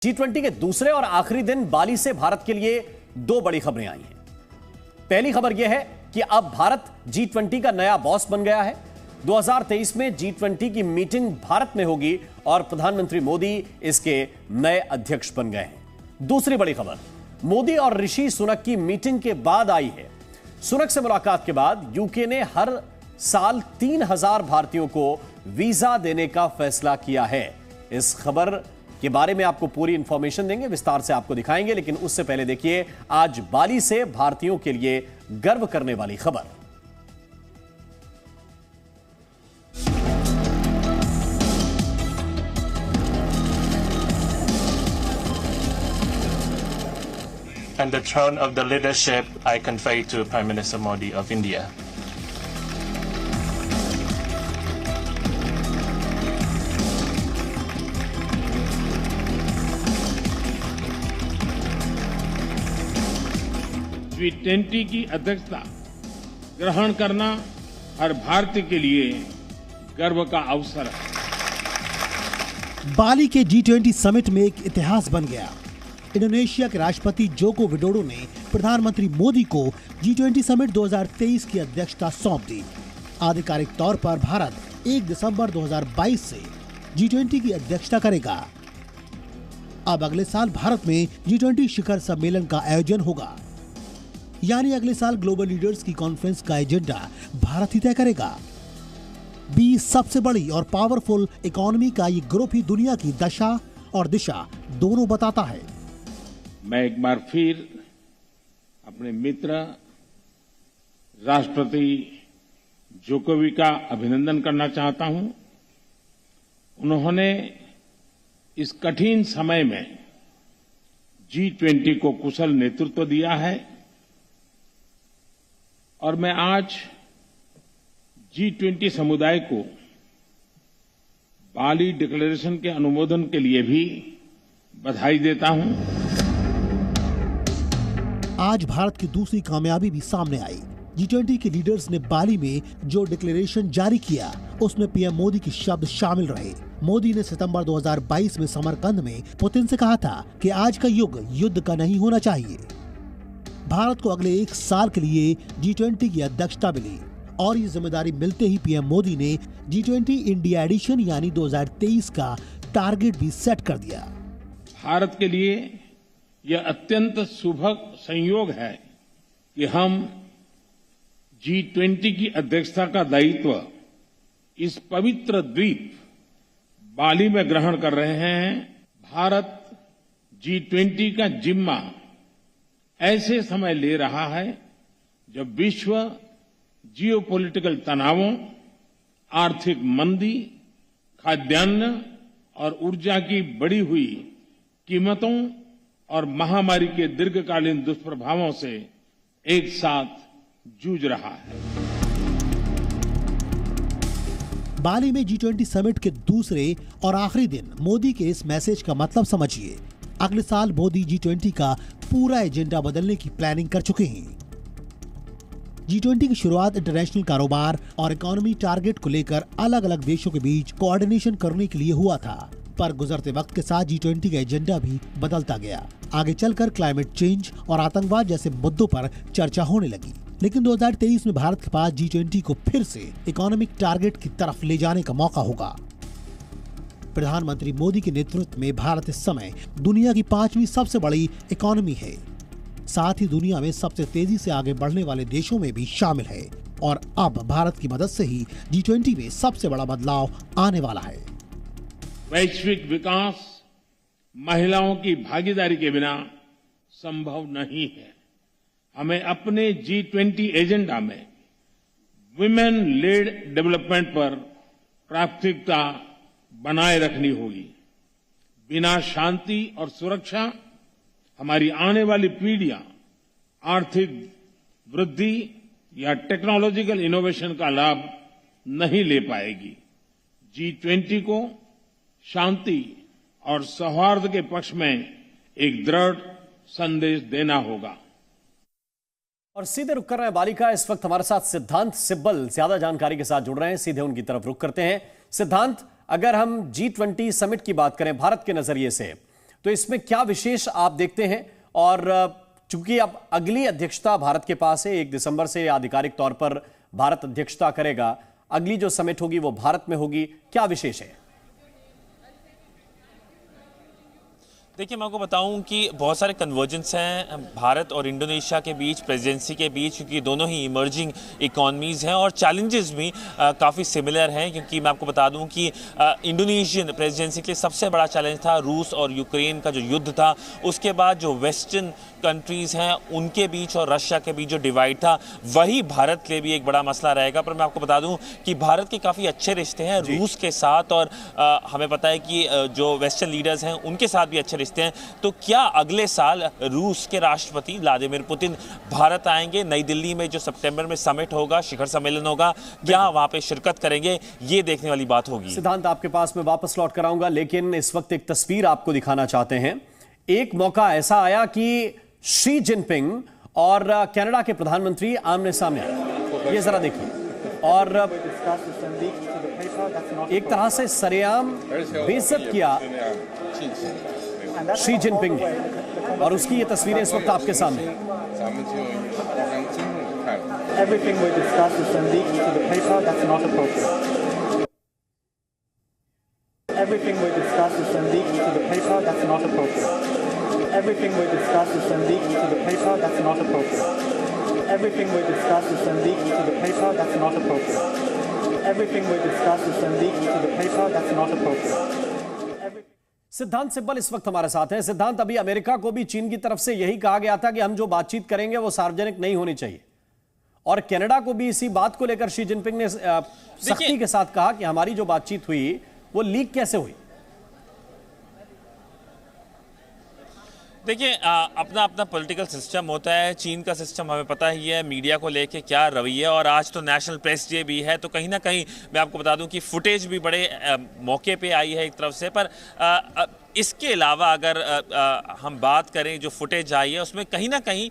G20 के दूसरे और आखिरी दिन बाली से भारत के लिए दो बड़ी खबरें आई हैं। पहली खबर यह है कि अब भारत G20 का नया बॉस बन गया है। 2023 में G20 की मीटिंग भारत में होगी और प्रधानमंत्री मोदी इसके नए अध्यक्ष बन गए हैं। दूसरी बड़ी खबर मोदी और ऋषि सुनक की मीटिंग के बाद आई है। सुनक से मुलाकात के बाद यूके ने हर साल 3000 भारतीयों को वीजा देने का फैसला किया है। इस खबर के बारे में आपको पूरी इंफॉर्मेशन देंगे, विस्तार से आपको दिखाएंगे, लेकिन उससे पहले देखिए आज बाली से भारतीयों के लिए गर्व करने वाली खबर। And the throne of the leadership I convey to Prime Minister Modi of India. G20 की अध्यक्षता ग्रहण करना हर भारतीय के लिए गर्व का अवसर है। बाली के G20 समिट में एक इतिहास बन गया। इंडोनेशिया के राष्ट्रपति जोको विडोडो ने प्रधानमंत्री मोदी को G20 समिट 2023 की अध्यक्षता सौंप दी। आधिकारिक तौर पर भारत 1 दिसंबर 2022 से G20 की अध्यक्षता करेगा। अब अगले साल भारत में G20 शिखर सम्मेलन का आयोजन होगा, यानी अगले साल ग्लोबल लीडर्स की कॉन्फ्रेंस का एजेंडा भारत ही तय करेगा। 20 सबसे बड़ी और पावरफुल इकोनॉमी का ये ग्रुप ही दुनिया की दशा और दिशा दोनों बताता है। मैं एक बार फिर अपने मित्र राष्ट्रपति जोकोविच का अभिनंदन करना चाहता हूं। उन्होंने इस कठिन समय में G20 को कुशल नेतृत्व दिया है और मैं आज G20 समुदाय को बाली डिक्लेरेशन के अनुमोदन के लिए भी बधाई देता हूं। आज भारत की दूसरी कामयाबी भी सामने आई। G20 के लीडर्स ने बाली में जो डिक्लेरेशन जारी किया उसमें पीएम मोदी के शब्द शामिल रहे। मोदी ने सितंबर 2022 में समरकंद में पुतिन से कहा था कि आज का युग युद्ध का नहीं होना चाहिए। भारत को अगले 1 साल के लिए G20 की अध्यक्षता मिली और ये जिम्मेदारी मिलते ही पीएम मोदी ने G20 इंडिया एडिशन यानी 2023 का टारगेट भी सेट कर दिया। भारत के लिए यह अत्यंत शुभ संयोग है कि हम G20 की अध्यक्षता का दायित्व इस पवित्र द्वीप बाली में ग्रहण कर रहे हैं। भारत G20 का जिम्मा ऐसे समय ले रहा है जब विश्व जियोपॉलिटिकल तनावों, आर्थिक मंदी, खाद्यान्न और ऊर्जा की बढ़ी हुई कीमतों और महामारी के दीर्घकालीन दुष्प्रभावों से एक साथ जूझ रहा है। बाली में G20 समिट के दूसरे और आखिरी दिन मोदी के इस मैसेज का मतलब समझिए। अगले साल मोदी G20 का पूरा एजेंडा बदलने की प्लानिंग कर चुके हैं। G20 की शुरुआत इंटरनेशनल कारोबार और इकोनॉमी टारगेट को लेकर अलग अलग देशों के बीच कोऑर्डिनेशन करने के लिए हुआ था, पर गुजरते वक्त के साथ G20 का एजेंडा भी बदलता गया। आगे चलकर क्लाइमेट चेंज और आतंकवाद जैसे मुद्दों पर चर्चा होने लगी। लेकिन 2023 में भारत के पास G20 को फिर से इकोनॉमिक टारगेट की तरफ ले जाने का मौका होगा। प्रधानमंत्री मोदी के नेतृत्व में भारत इस समय दुनिया की 5वीं सबसे बड़ी इकोनॉमी है, साथ ही दुनिया में सबसे तेजी से आगे बढ़ने वाले देशों में भी शामिल है और अब भारत की मदद से ही G20 में सबसे बड़ा बदलाव आने वाला है। वैश्विक विकास महिलाओं की भागीदारी के बिना संभव नहीं है। हमें अपने G20 एजेंडा में वुमेन लेड डेवलपमेंट पर प्राथमिकता बनाए रखनी होगी। बिना शांति और सुरक्षा हमारी आने वाली पीढ़ियां आर्थिक वृद्धि या टेक्नोलॉजिकल इनोवेशन का लाभ नहीं ले पाएगी। G20 को शांति और सौहार्द के पक्ष में एक दृढ़ संदेश देना होगा। और सीधे रुक कर रहे हैं बाली का इस वक्त हमारे साथ सिद्धांत सिब्बल ज्यादा जानकारी के साथ जुड़ रहे हैं। सीधे उनकी तरफ रुक करते हैं। सिद्धांत, अगर हम G20 समिट की बात करें भारत के नजरिए से, तो इसमें क्या विशेष आप देखते हैं? और चूंकि अब अगली अध्यक्षता भारत के पास है, 1 दिसंबर से आधिकारिक तौर पर भारत अध्यक्षता करेगा, अगली जो समिट होगी वो भारत में होगी, क्या विशेष है? देखिए, मैं आपको बताऊं कि बहुत सारे कन्वर्जेंस हैं भारत और इंडोनेशिया के बीच, प्रेसिडेंसी के बीच, क्योंकि दोनों ही इमर्जिंग इकोनॉमीज़ हैं और चैलेंजेस भी काफ़ी सिमिलर हैं। क्योंकि मैं आपको बता दूं कि इंडोनेशियन प्रेसिडेंसी के लिए सबसे बड़ा चैलेंज था रूस और यूक्रेन का जो युद्ध था। उसके बाद जो वेस्टर्न कंट्रीज़ हैं उनके बीच और रशिया के बीच जो डिवाइड था, वही भारत के लिए भी एक बड़ा मसला रहेगा। पर मैं आपको बता दूं कि भारत के काफ़ी अच्छे रिश्ते हैं रूस के साथ, और हमें पता है कि जो वेस्टर्न लीडर्स हैं उनके साथ भी अच्छे रिश्ते हैं। तो क्या अगले साल रूस के राष्ट्रपति व्लादिमीर पुतिन भारत आएंगे? नई दिल्ली में जो सितंबर में समिट होगा, शिखर सम्मेलन होगा, क्या वहां पे शिरकत करेंगे? ये देखने वाली बात होगी। सिद्धांत, आपके पास मैं वापस लौट कर आऊंगा, लेकिन इस वक्त एक तस्वीर आपको दिखाना चाहते हैं। एक मौका ऐसा आया कि शी जिनपिंग और कनाडा के प्रधानमंत्री आमने सामने आए। ये जरा देखिए, और एक तरह से सरेआम बेइज्जत किया शी जिनपिंग ने, और उसकी ये तस्वीरें इस वक्त आपके सामने। Everything we discuss is leaked to the paper. That's not appropriate. Everything we discuss is leaked to the paper. That's not appropriate. Everything we discuss is leaked to the paper. That's not appropriate. Everything we discuss is leaked to the paper. That's not appropriate. Everything we discuss is leaked to the paper. That's not appropriate. सिद्धांत सिब्बल इस वक्त हमारे साथ हैं। सिद्धांत, अभी America को भी चीन की तरफ से यही कहा गया था कि हम जो बातचीत करेंगे वो सार्वजनिक नहीं होनी चाहिए, और कनाडा को भी इसी बात को लेकर शी जिनपिंग ने सख्ती के साथ कहा कि हमारी जो बातचीत हुई वो लीक कैसे हुई? देखिए, अपना अपना पॉलिटिकल सिस्टम होता है। चीन का सिस्टम हमें पता ही है, मीडिया को लेके क्या रवैया, और आज तो नेशनल प्रेस डे भी है, तो कहीं ना कहीं मैं आपको बता दूं कि फुटेज भी बड़े मौके पे आई है एक तरफ से। पर इसके अलावा अगर हम बात करें, जो फुटेज आई है उसमें कहीं ना कहीं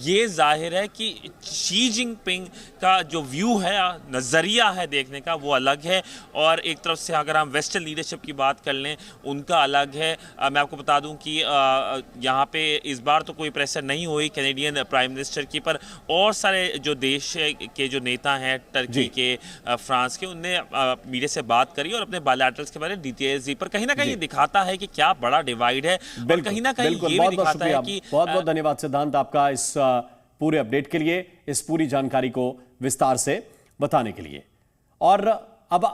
ये जाहिर है कि शी जिनपिंग का जो व्यू है, नज़रिया है देखने का, वो अलग है। और एक तरफ से अगर हम वेस्टर्न लीडरशिप की बात कर लें, उनका अलग है। मैं आपको बता दूं कि यहाँ पे इस बार तो कोई प्रेशर नहीं हुई कैनेडियन प्राइम मिनिस्टर की, पर और सारे जो देश के जो नेता हैं, टर्की के, फ्रांस के, उनने मीडिया से बात करी और अपने बायलैटरल्स के बारे में डिटेल्स दी। पर कहीं ना कहीं दिखाता है कि क्या बड़ा डिवाइड है, और कहीं ना कहीं ये भी दिखाता है कि बहुत बहुत धन्यवाद सिद्धांत आपका इस पूरे अपडेट के लिए, इस पूरी जानकारी को विस्तार से बताने के लिए। और अब